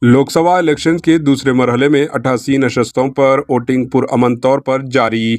Lok Sabha election کے دوسرے مرحلے میں 88 نشستوں پر ووٹنگ پرامن طور پر جاری۔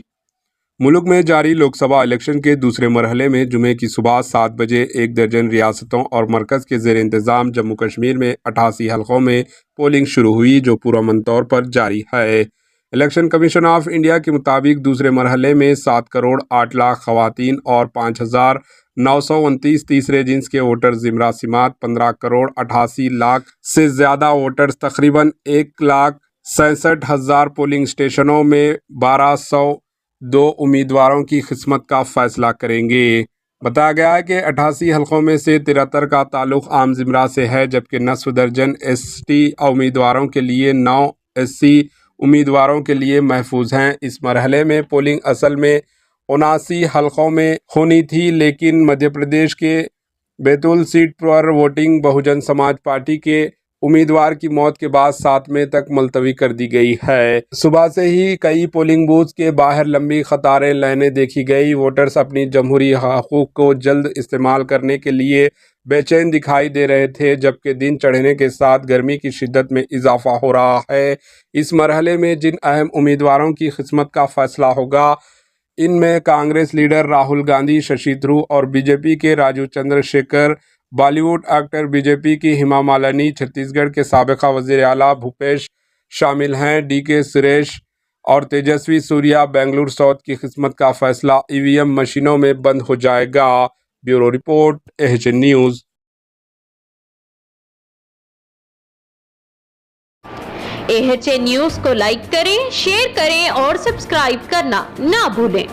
ملک میں جاری لوک سبھا الیکشن کے دوسرے مرحلے میں جمعے کی صبح 7 بجے 1 درجن ریاستوں اور مرکز کے زیر انتظام جموں کشمیر میں 88 حلقوں میں پولنگ شروع ہوئی، جو پرامن طور پر جاری ہے۔ الیکشن کمیشن آف انڈیا کے مطابق دوسرے مرحلے میں 7 کروڑ 8 لاکھ خواتین اور 5,929 تیسرے جنس کے ووٹر زمرہ سماعت 15 کروڑ 88 لاکھ سے زیادہ ووٹرز تقریباً 1,66,000 پولنگ اسٹیشنوں میں 1,202 امیدواروں کی قسمت کا فیصلہ کریں گے۔ بتایا گیا ہے کہ 88 حلقوں میں سے 73 کا تعلق عام زمرہ سے ہے، جبکہ نصف درجن ایس ٹی امیدواروں کے لیے 9 ایس سی امیدواروں کے لیے محفوظ ہیں۔ اس مرحلے میں پولنگ اصل میں 79 حلقوں میں ہونی تھی، لیکن مدھیہ پردیش کے بیتول سیٹ پر ووٹنگ بہوجن سماج پارٹی کے امیدوار کی موت کے بعد 7 مئی تک ملتوی کر دی گئی ہے۔ صبح سے ہی کئی پولنگ بوتھ کے باہر لمبی قطاریں لائنیں دیکھی گئی۔ ووٹرز اپنی جمہوری حقوق کو جلد استعمال کرنے کے لیے بے چین دکھائی دے رہے تھے، جبکہ دن چڑھنے کے ساتھ گرمی کی شدت میں اضافہ ہو رہا ہے۔ اس مرحلے میں جن اہم امیدواروں کی قسمت کا فیصلہ ہوگا، ان میں کانگریس لیڈر راہل گاندھی، ششی تھرور اور بی جے پی کے راجیو چندر شیکھر، بالی ووڈ ایکٹر بی جے پی کی ہیما مالنی، چھتیس گڑھ کے سابق وزیر اعلیٰ بھوپیش شامل ہیں۔ ڈی کے سریش اور تیجسوی سوریا بنگلور ساؤتھ کی قسمت کا فیصلہ ای وی ایم مشینوں میں بند ہو جائے گا۔ Bureau report, AHN news. AHN news کو لائک کریں، شیئر کریں اور سبسکرائب کرنا نہ بھولیں۔